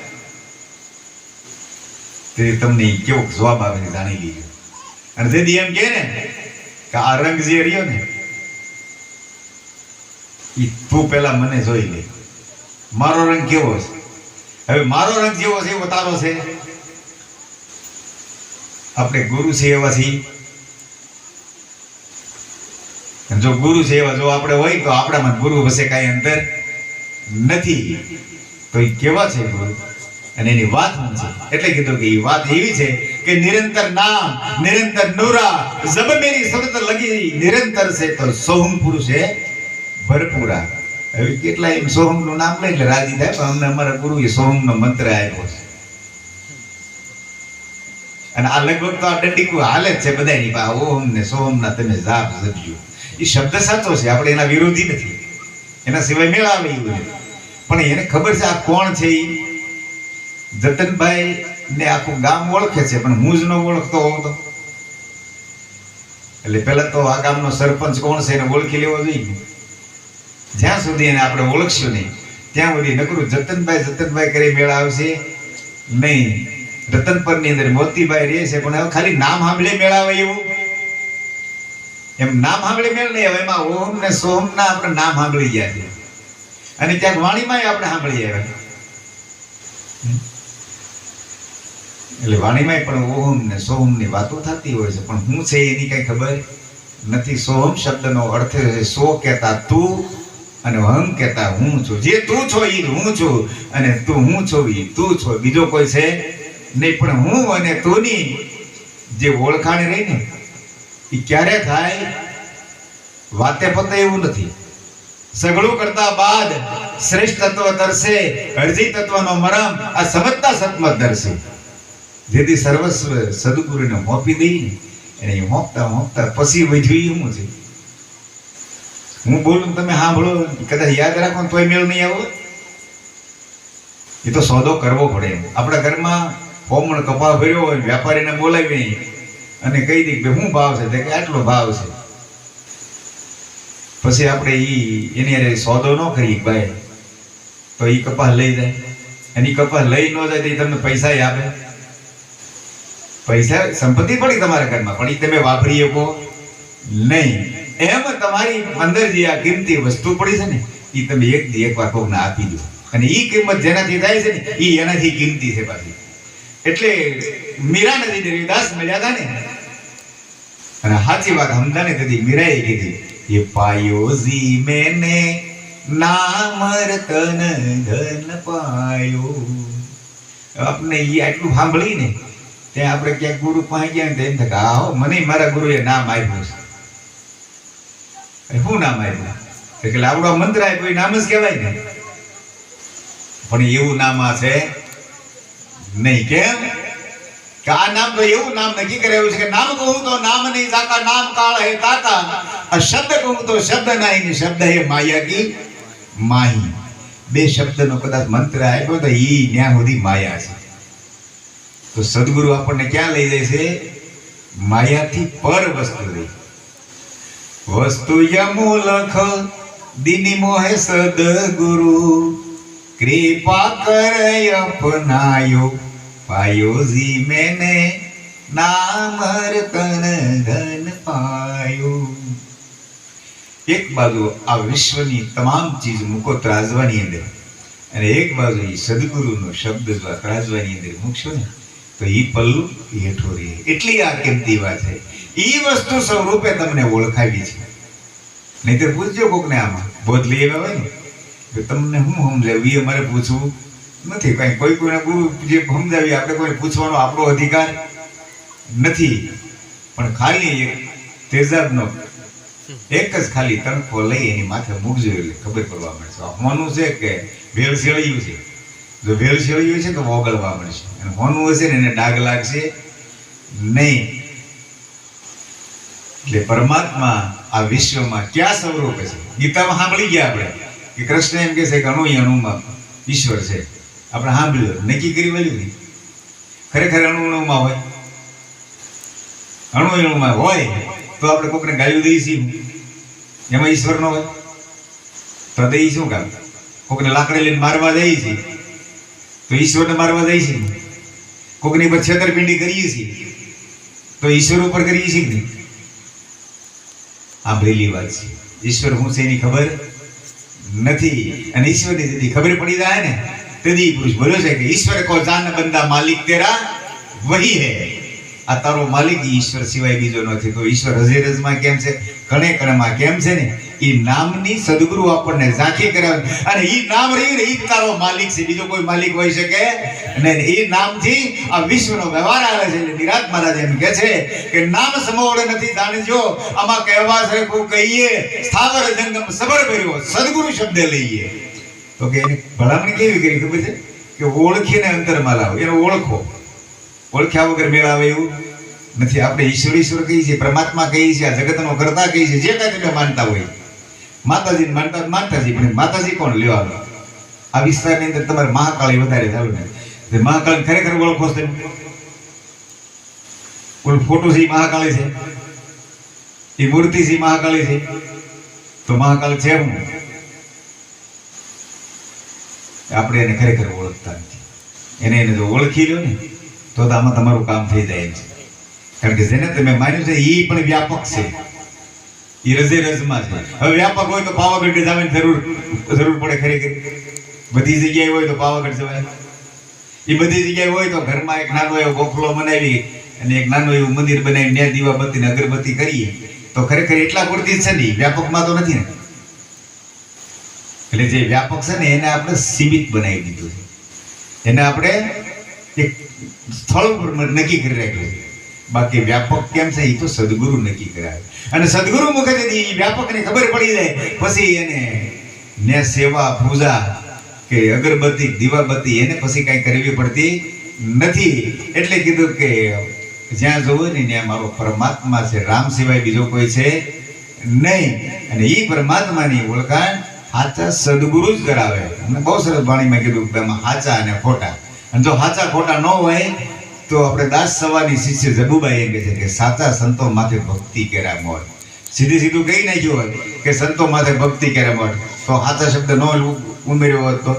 તે તમને કેવો જવાબ આવે છે જાણી લીજો. અને જેથી એમ કહે ને કે આ રંગ જે રહ્યો ને એ તું પેલા મને જોઈ લે, મારો રંગ કેવો છે. હવે મારો રંગ જેવો છે એવો તારો છે? આપણે ગુરુ છે એવા છીએ. જો ગુરુ છે એવા જો આપણે હોય તો આપણામાં ગુરુ વસે કાંઈ અંતર નથી. તો એ કેવા છે ગુરુ અને એની વાત શું છે? એટલે કીધું કે એ વાત એવી છે કે નિરંતર નામ નિરંતર નૂરા જબ મેરી સબત લગી નિરંતર છે તો સોહમ પુરુષ છે ભરપૂરા. હવે કેટલા એમ સોહમ નું નામ લઈ એટલે રાજી થાય, પણ અમને અમારા ગુરુએ સોહમ નો મંત્ર આપ્યો છે. અને આ લગભગ તો આ દંડીકું હાલે જ છે બધાની પાસે, ઓમ ને સોહમ ના તમે જાપ જપજો. એ શબ્દ સાચો છે, આપણે એના વિરોધી નથી, એના સિવાય મેળાવે એવું. પણ એને ખબર છે આ કોણ છે. એ જતનભાઈ ને આખું ગામ ઓળખે છે, પણ હું જ ન ઓળખતો હોઉં તો. એટલે પેલા તો આ ગામનો સરપંચ કોણ છે એને ઓળખી લેવો જોઈએ. જ્યાં સુધી એને આપણે ઓળખશું નહીં ત્યાં સુધી નકરું જતનભાઈ કરી મેળા આવશે નહીં. રતનપર ની અંદર મોતીભાઈ રહે છે, પણ હવે ખાલી નામ સાંભળે મેળાવે એવું એમ નામ સાંભળે મેળ નહીં. હવે એમાં ઓમ ને સોમ ના આપણે નામ સાંભળી ગયા છે, અને ક્યાંક વાણીમાં આપણે સાંભળી આવ્યા. એટલે વાણીમાં પણ ઓમ ને સોમ ની વાતો થતી હોય છે, પણ હું છે એની કઈ ખબર નથી. સોમ શબ્દનો અર્થ છે સો કહેતા તું અને હમ કહેતા હું છું. જે તું છો એ હું છું, અને તું હું છો એ તું છો, બીજો કોઈ છે નહીં. પણ હું અને તુંની જે ઓળખાણ રહી ને એ ક્યારે થાય? વાતે પતે એવું નથી. સગળું કરતા બાદ શ્રેષ્ઠ તત્વ તરસે, અરજી તત્વનો મરમ આ સમજતા સતમત દર્શે. જેથી સર્વસ્વ સદગુરુને મોપી દઈ એને હોંપતા પછી વધ્યું શું છે? હું બોલું તમે સાંભળો, કદાચ યાદ રાખો ને તોય મેળ નહીં આવો. એ તો સોદો કરવો પડે. આપણા ઘરમાં કોમણ કપા ભર્યો હોય, વેપારીને બોલાવી અને કહી દે કે શું ભાવ છે, કે આટલો ભાવ છે. પછી આપણે એની સોદો ન કરીએ ભાઈ, તો એ કપાસ લઈ જાય. એની કપાસ લઈ ન જાય તો એ તમને પૈસા આપે. પૈસા સંપત્તિ પડી તમારા ઘરમાં, પણ એ તમે વાપરી શકો નહીં. એમ તમારી અંદર જે આ કિંમતી વસ્તુ પડી છે ને એ તમે એકવાર કોકને આપી દો, અને એ કિંમત જેનાથી થાય છે ને એ એનાથી કિંમતી છે પાછી. એટલે મીરા નદી દેવીદાસ મળ્યા હતા ને, અને સાચી વાત હમદાને કદી મીરાએ કીધી, ये पायो जी मैंने नाम रतन धन पायो. આપણે એ આટલું સાંભળી ને ત્યાં આપણે ક્યાંક ગુરુ પાસે ગયા ને એમ થાય આહો મને મારા ગુરુએ નામ આપ્યું છે. શું નામ આપ્યું? એટલે આવડો મંત્ર આપ્યો એ નામ જ કહેવાય ને. પણ એવું નામ આ છે નહીં. કેમ કે આ નામ તો એવું નામ નક્કી કરેલું છે કે નામ કહું તો નામ નહીં જાકા, નામ કાળ હે તાકા. આ શબ્દ કહું તો શબ્દ નહીં, શબ્દ હે માયા કી માહી. બે શબ્દનો કદાચ મંત્ર આપ્યો તો ઈ ન્યા સુધી માયા છે. તો સદગુરુ આપણને ક્યાં લઈ જાય છે? માયાથી પર વસ્તુ રહી. વસ્તુ યમુલખ દિની મોહે સદગુરુ કૃપા કરે અપનાયો પાયો જી મેને નામ રતન ધન પાયો. એક બાજુ આ વિશ્વની તમામ ચીજ મૂકો ત્રાજવાની અંદર, અને એક બાજુ એ સદગુરુનો શબ્દ જો આ ત્રાજવાની અંદર મૂકશો ને તો એ પલ્લું હેઠો રહે. એટલી આ કિંમતી વાત છે. એ વસ્તુ સ્વરૂપે તમને ઓળખાવી છે. નહીં તો પૂછજો કોકને આમાં બોધ લઈ આવ્યા હોય ને તો તમને શું સમજાવ્યું એ અમારે પૂછવું નથી. કઈ કોઈ કોઈના ગુરુ જે સમજાવી આપણે કોઈ પૂછવાનો આપણો અધિકાર નથી. પણ ખાલી એક તેજાબનો એક જ ખાલી તણખો લઈ એની માથે મૂકજો એટલે ખબર પડવા મળશે. હોનું છે કે ભેળ શેળિયું છે. જો ભેળ શેળિયું છે તો ઓગળવા મળશે, અને હોનું હશે ને એને ડાઘ લાગશે નહીં. એટલે પરમાત્મા આ વિશ્વમાં ક્યાં સ્વરૂપ છે? ગીતામાં સાંભળી ગયા આપણે કે કૃષ્ણ એમ કે છે કે અણુ અણુમાં ઈશ્વર છે. આપણે સાંભળ્યું, નક્કી કરી વળ્યું નહીં. ખરેખર અણુ અણુમાં હોય, અણુ અણુમાં હોય તો આપણે કોકને ગાયું દઈ છીએ, એમાં ઈશ્વર નો હોય તો દઈ શું કામ? કોકને લાકડી લઈને મારવા જઈએ છીએ તો ઈશ્વરને મારવા જઈએ છીએ. કોકની પર છેતરપિંડી કરીએ છીએ તો ઈશ્વર ઉપર કરીએ છીએ નહીં. આ ભરેલી વાત છે. ઈશ્વર શું છે એની ખબર નથી, અને ઈશ્વરની જેથી ખબર પડી જાય ને તેથી પુરુષ બોલ્યો છે કે ઈશ્વર કો જાન બંદા માલિક તેરા વહી હે. આ તારો માલિક ઈશ્વર સિવાય બીજો નથી. તો ઈશ્વર હજેરજમાં કેમ છે, કણે કણમાં કેમ છે ને, એ નામની સદગુરુ આપણને ઝાંખી કરાવે, અને એ નામ રહ્યું ને એ તારો માલિક છે. બીજો કોઈ માલિક હોઈ શકે નહીં. એ નામથી આ વિશ્વનો વ્યવહાર આવે છે. એટલે નિરાત મહારાજ એમ કે છે કે નામ સમોવડ નથી જાણજો, આમાં કહેવા છે કોઈ કહીએ સ્થાવર જંગમ સબર કર્યો સદગુરુ શબ્દ લઈએ. તો કે એની ભલામણ કેવી કરી ખબર છે કે ઓળખીને અંતરમાં લાવો. એને ઓળખો, ઓળખ્યા વગર મેળાવે એવું નથી. આપણે ઈશ્વર ઈશ્વર કહીએ છીએ, પરમાત્મા કહીએ છીએ, આ જગતનો કરતા કહીએ છીએ, જે કાંઈ તમે માનતા હોય. માતાજીને માનતા માતાજી, પણ માતાજી કોણ લેવાનું? આ વિસ્તારની અંદર તમારે મહાકાળી વધારે ચાલુ ને મહાકાળી ખરેખર ઓળખો છો? કોઈ ફોટો છે મહાકાળી છે, એ મૂર્તિ છે મહાકાળી છે, તો મહાકાળ છે હું આપણે એને ખરેખર ઓળખતા નથી. એને જો ઓળખી લો ને તો આમાં તમારું કામ થઈ જાય છે. કારણ કે જેને તમે માન્યું છે એ પણ વ્યાપક છે, એ રજે રજમાં છે. હવે વ્યાપક હોય તો પાવાગઢ જવાની જરૂર પડે ખરેખર. બધી જગ્યાએ હોય તો પાવાગઢ જવાય. એ બધી જગ્યાએ હોય તો ઘરમાં એક નાનો એવો ગોખલો બનાવી અને એક નાનું એવું મંદિર બનાવી ત્યાં દીવાબત્તી ને અગરબત્તી કરીએ તો ખરેખર એટલા પૂરતી જ છે ને, વ્યાપકમાં તો નથી ને. એટલે જે વ્યાપક છે ને એને આપણે સીમિત બનાવી દીધું છે. એને આપણે એક સ્થળ ઉપર નક્કી કરી રાખ્યું છે. બાકી વ્યાપક કેમ છે એ તો સદગુરુ નક્કી કરાવે, અને સદગુરુ મુખેથી વ્યાપકને ખબર પડી જાય પછી એને ને સેવા પૂજા કે અગરબત્તી દીવાબત્તી એને પછી કઈ કરવી પડતી નથી. એટલે કીધું કે જ્યાં જોવું ને ત્યાં મારો પરમાત્મા છે, રામ સિવાય બીજો કોઈ છે નહીં. અને એ પરમાત્માની ઓળખાણ સાચા સદગુરુ જ કરાવે. અને બહુ સરસ વાણીમાં કીધું કે એમાં સાચા અને ખોટા, અને જો સાચા ખોટા ન હોય તો આપણે દાસ સવાની શિષ્ય જબુબાઈ એમ કહે છે કે સાચા સંતો માથે ભક્તિ કર્યા મોર. સીધું કહી નાખ્યું હોય કે સંતો માથે ભક્તિ કર્યા મોર તો સાચા શબ્દ ન ઉમેર્યો હોત તો.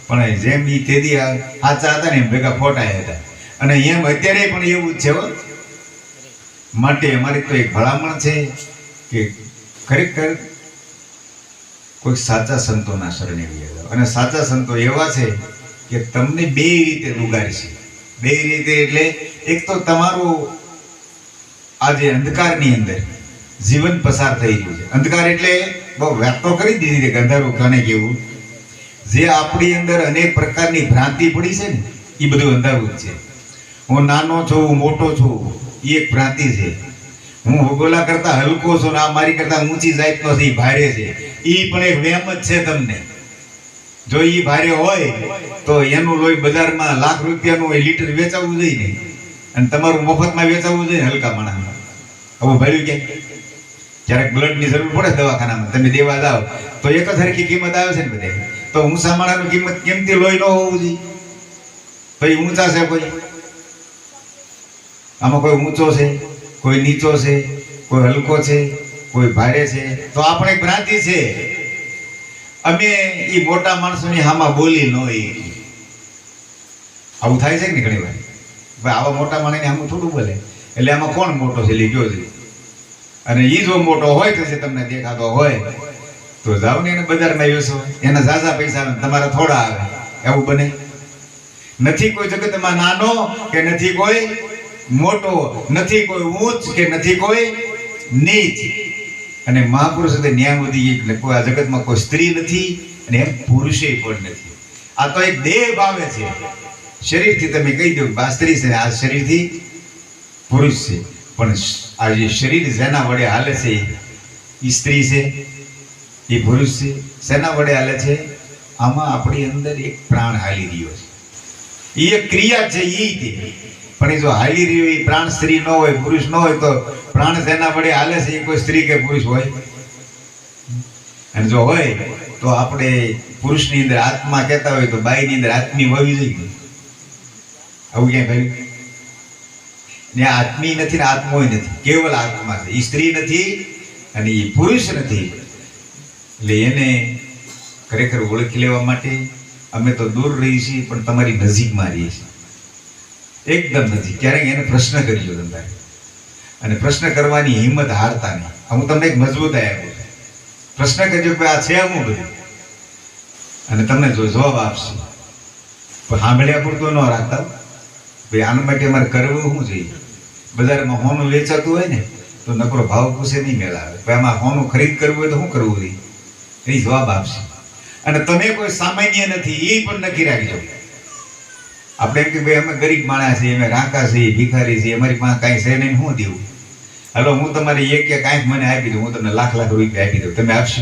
પણ જેમ એ તેદી સાચા હતા ને એમ ભેગા ખોટા હતા, અને એમ અત્યારે પણ એવું જ છે. માટે અમારી તો એક ભલામણ છે કે ખરેખર કોઈ સાચા સંતોના શરણે જાઓ. અને સાચા સંતો એવા છે કે તમને બે રીતે ઉગાડશે. બે રીતે એટલે એક તો તમારું આજે અંધકારની અંદર જીવન પસાર થઈ રહ્યું છે. અંધકાર એટલે બહુ વાત તો કરી દીધી કે અંધારું કાને કેવું, જે આપણી અંદર અનેક પ્રકારની ભ્રાંતિ પડી છે ને એ બધું અંધારું જ છે. હું નાનો છું, હું મોટો છું, એ એક ભ્રાંતિ છે. હું ભૂગોલા કરતા હલકો છું, આ મારી કરતા ઊંચી જાતનો છે, એ ભારે છે, એ પણ એક વહેમ જ છે તમને. જો એ ભારે હોય તો એનું લોહી બજારમાં લાખ રૂપિયાનું લીટર વેચાવવું જોઈએ ને, અને તમારું મફતમાં વેચાવવું જોઈએ હલકા માણસમાં. હવે ભાડ્યું ક્યાંક ક્યારેક બ્લડની જરૂર પડે દવાખાનામાં, તમે દેવા જાઓ તો એક જ હરખી કિંમત આવે છે ને બધે. તો ઊંચા માણાનું કિંમત કેમથી લોહી ન હોવું જોઈએ? ભાઈ ઊંચા છે કોઈ, આમાં કોઈ ઊંચો છે, કોઈ નીચો છે, કોઈ હલકો છે, કોઈ ભારે છે તો આપણે એક ભ્રાંતિ છે, અમે એ મોટા માણસોની હામાં બોલી ન હોય. આવું થાય છે ને ઘણી વાર, ભાઈ આવા મોટા માણસને આમ થોડું બોલે, એટલે આમાં કોણ મોટો છે લીધો છે. અને એ જો મોટો હોય થશે તમને દેખાતો હોય તો જાઓ ને એને બજારમાં વેચો, એના ઝાઝા પૈસા આવે તમારા થોડા આવે, એવું બને? નથી કોઈ જગતમાં નાનો કે નથી કોઈ મોટો, નથી કોઈ ઊંચ કે નથી કોઈ નીચ. અને મહાપુરુષ ન્યાયમોદી કોઈ આ જગતમાં કોઈ સ્ત્રી નથી અને એમ પુરુષે પણ નથી. આ તો એક દેહ ભાવે છે. શરીરથી તમે કહી દો આ સ્ત્રી છે, આ શરીરથી પુરુષ છે, પણ આ જે શરીર જેના વડે હાલે છે એ સ્ત્રી છે, એ પુરુષ છે. શેના વડે હાલે છે? આમાં આપણી અંદર એક પ્રાણ હાલી રહ્યો છે, એ એક ક્રિયા છે એ તે. પણ એ જો હાલી રહ્યો એ પ્રાણ સ્ત્રી ન હોય, પુરુષ ન હોય, તો પ્રાણ જેના વડે હાલે છે એ કોઈ સ્ત્રી કે પુરુષ હોય? અને જો હોય તો આપણે પુરુષની અંદર આત્મા કહેતા હોય તો બાઈની અંદર આત્મી હોવી જોઈએ. આવું ક્યાંય કહ્યું? ને આત્મી નથી ને આત્મોય નથી, કેવલ આત્મા છે. એ સ્ત્રી નથી અને એ પુરુષ નથી. એટલે એને ખરેખર ઓળખી લેવા માટે અમે તો દૂર રહીએ છીએ, પણ તમારી નજીકમાં રહીએ છીએ, એકદમ નજીક. ક્યારેક એને પ્રશ્ન કરજો તમારે, અને પ્રશ્ન કરવાની હિંમત હારતા નહીં. હું તમને એક મજબૂતાઈ આપું છું, પ્રશ્ન કરજો કે આ છે હું બધું, અને તમને જો જવાબ આપશે. પણ સાંભળ્યા પૂરતો ન રાખતા ભાઈ, આના માટે અમારે કરવું શું જોઈએ? બજારમાં હોનું વેચાતું હોય ને તો નકરો ભાવ પૂછે નહીં મેળાવે, ભાઈ આમાં હોનું ખરીદ કરવું હોય તો શું કરવું જોઈએ? એ જવાબ આપશે. અને તમે કોઈ સામાન્ય નથી એ પણ નક્કી રાખજો. આપણે એમ કે ભાઈ અમે ગરીબ માણસ છીએ, અમે રાંકા છીએ, ભિખારી છીએ, અમારી પાસે કાંઈ છે નહીં, શું દેવું? હાલો હું તમારી એક કે કાંઈક મને આપી દઉં, હું તમને લાખ લાખ રૂપિયા આપી દઉં, તમે આપશો?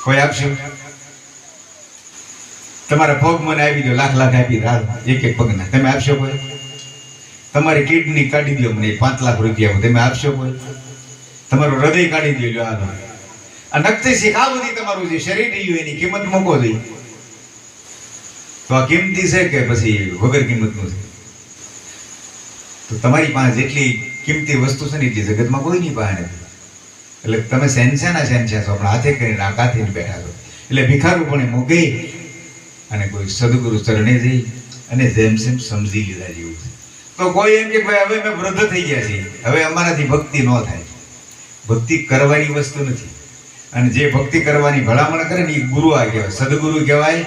કોઈ આપશો? તમારા પગ મને આપી દો, લાખ લાખ આપી દો, એક એક પગના, તમે આપશો કોઈ? તમારી કિડની કાઢી દો મને 5 લાખ રૂપિયા, તમે આપશો કોઈ? તમારું હૃદય કાઢી દો, હાલો આ નક્કી શીખા બધી તમારું જે શરીર રહ્યું એની કિંમત મૂકો જોઈએ. તો આ કિંમતી છે કે પછી વગર કિંમતનું છે? તો તમારી પાસે જેટલી કિંમતી વસ્તુ છે ને એટલી જગતમાં કોઈની પાસે નથી. એટલે તમે સેન્સાના સેન્સા છો, પણ હાથે કરીને આકાથી બેઠા છો. એટલે ભિખારું પણ મોગે અને કોઈ સદગુરુ ચરણે જઈ અને જેમ જેમ સમજી લીધા જેવું છે. તો કોઈ એમ કે ભાઈ હવે અમે વૃદ્ધ થઈ ગયા છીએ, હવે અમારાથી ભક્તિ ન થાય. ભક્તિ કરવાની વસ્તુ નથી. અને જે ભક્તિ કરવાની ભલામણ કરે ને એ ગુરુ આ કહેવાય, સદગુરુ કહેવાય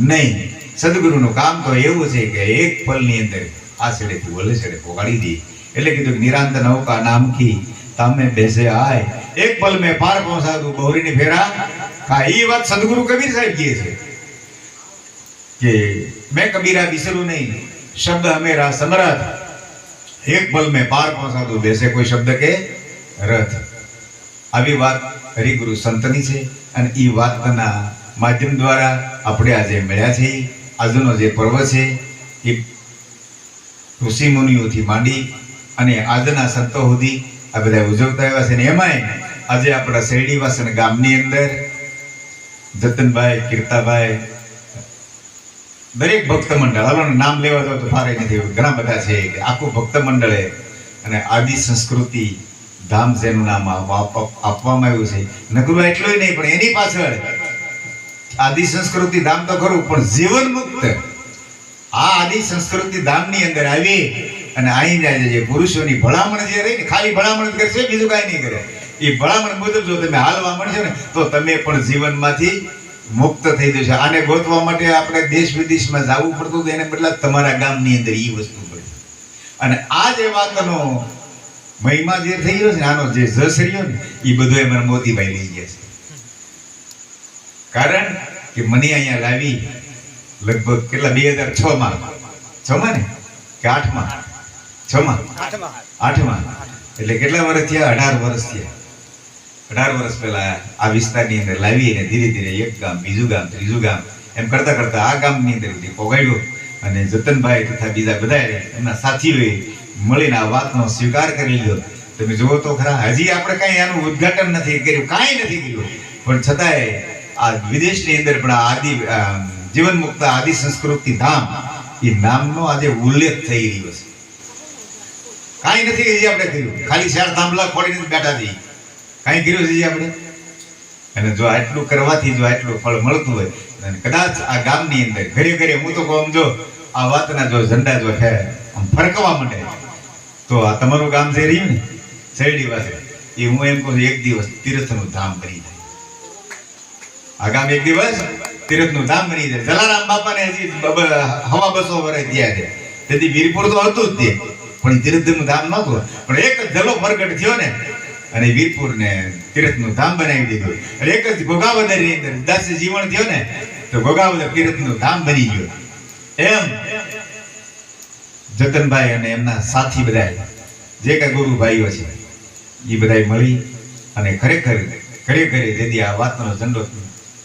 નહીં. સદગુરુનું કામ તો એવું છે કે એક પલની અંદર આ છેડેથી ઓલે છેડે પોગાડી દે. એટલે કીધું નિરાંત નૌકા નામકી તામે બેસે આય, એક પલ મેં પાર પહોંચાડું બહુરીની ફેરા કા. એ વાત સદગુરુ કબીર સાહેબ કહે છે કે મેં કબીરા બિસરું નહીં, શબ્દ હમેરા સમરથ, એક પલ મેં પાર પહોંચાડું બેસે કોઈ શબ્દ કે રથ. આવી વાત હરિગુરુ સંતની છે. અને એ વાતના માધ્યમ દ્વારા આપણે આજે મળ્યા છે. આજનો જે પર્વ છે એ ઋષિ મુનિઓથી માંડી અને આજના સંતો સુધી આ બધા ઉજવતા આવ્યા છે. ને એમાંય આજે આપણા શેરડીવાસણ ગામની અંદર જતનભાઈ, કીર્તાભાઈ, દરેક ભક્ત મંડળ, હાલોને નામ લેવા જાવ તો ફારે નથી, ઘણા બધા છે. આખું ભક્ત મંડળે અને આદિ સંસ્કૃતિ ધામ જેનું નામ આપવામાં આવ્યું છે. નકરું એટલું નહીં, પણ એની પાછળ આદિ સંસ્કૃતિ ધામ તો ખરું, પણ જીવન મુક્ત આ આદિ સંસ્કૃતિ ધામની અંદર આવી અને અહીં જાય જે પુરુષોની ભલામણ જે રહી ને, ખાલી ભલામણ કરશે, બીજું કાંઈ નહીં કરે. એ ભલામણ મુજબ જો તમે હાલવા મળશો ને તો તમે પણ જીવનમાંથી મુક્ત થઈ જશે. આને ગોતવા માટે આપણે દેશ વિદેશમાં જવું પડતું, એને બદલે તમારા ગામની અંદર એ વસ્તુ પડે. અને આ જે વાતનો મહિમા જે થઈ ગયો છે, આનો જે જસ રહ્યો ને, એ બધું અમારા મોતીભાઈ લઈ ગયા છે. કારણ કે મને અહીંયા લાવી લગભગ કેટલા 2006માં ને કે 8માં એટલે કેટલા વર્ષ થયા? 18 વર્ષ થયા. 18 વર્ષ પહેલા આ વિસ્તારની અંદર લાવી અને ધીરે ધીરે એક ગામ, બીજું ગામ, ત્રીજું ગામ એમ કરતા કરતા આ ગામની અંદર પોગાડ્યો. અને જતનભાઈ તથા બીજા બધા એમના સાથીઓએ મળીને આ વાતનો સ્વીકાર કરી લીધો. તમે જુઓ તો ખરા, હજી આપણે કાંઈ આનું ઉદ્ઘાટન નથી કર્યું, કાંઈ નથી કર્યું, પણ છતાંય આ વિદેશની અંદર પણ આદિ જીવન મુક્ત આદિ સંસ્કૃતિ ધામ એ નામનો આજે ઉલ્લેખ થઈ રહ્યો છે. કાંઈ નથી હજી આપણે કર્યું, ખાલી 4 થાંભલા ખોડીને બેઠા છીએ. કાંઈ કર્યું છે હજી આપણે? અને જો આટલું કરવાથી જો આટલું ફળ મળતું હોય, અને કદાચ આ ગામની અંદર ઘરે ઘરે હું તો કહું, જો આ વાતના જો ઝંડા જો છે આમ ફરકવા માંડે, તો આ તમારું ગામ જે રહ્યું ને શેરડી વાસે, એ હું એમ કહું એક દિવસ તીર્થનું ધામ બની જાય. આ ગામ એક દિવસ તીર્થનું ધામ બની જાય. જલારામ બાપાને હજી 200 વર્ષ થયા છે, તેથી વીરપુર તો હતું જ તે, પણ તીર્થનું ધામ નહોતું. પણ એક જ જલો પ્રગટ થયો ને, અને વીરપુરને તીર્થનું ધામ બનાવી દીધું. અને એક જ ગોગાવદરની અંદર દાસ જીવન થયો ને, તો ગોગાવદર તીર્થનું ધામ બની ગયું. એમ જતનભાઈ અને એમના સાથી બધા જે કઈ ગુરુ ભાઈઓ છે, એ બધા મળી અને ખરેખર ઘરે ઘરે જેથી આ વાતનો ઝંડો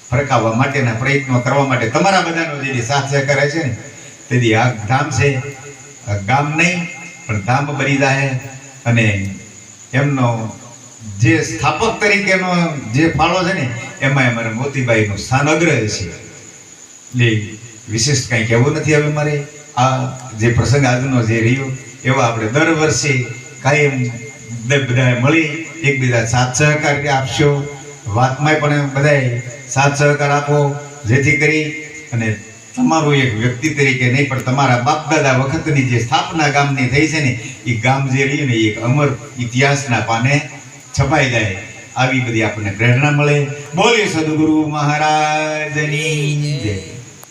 ફરકાવવા માટેના પ્રયત્નો કરવા માટે તમારા બધાનો જે સાથ સહકાર છે ને, તેથી આ ધામ છે, ગામ નહીં પણ ધામ બની જાય. અને એમનો જે સ્થાપક તરીકેનો જે ફાળો છે ને, એમાં અમારા મોતીબાઈનું સ્થાન અગ્રહ છે. એટલે વિશેષ કંઈ કહેવું નથી હવે મારે. આ જે પ્રસંગ આજનો જે રહ્યો, એવા આપણે દર વર્ષે કાયમ બધા મળી એકબીજા સાથ સહકાર આપશો. વાતમાં પણ બધાએ સાથ સહકાર આપો, જેથી કરી અને તમારું એક વ્યક્તિ તરીકે નહીં પણ તમારા બાપ દાદા વખતની જે સ્થાપના ગામની થઈ છે ને, એ ગામ જે રહ્યું ને એક અમર ઇતિહાસના પાને છપાઈ જાય. આવી બધી આપણને પ્રેરણા મળે. બોલે સદગુરુ મહારાજની જય.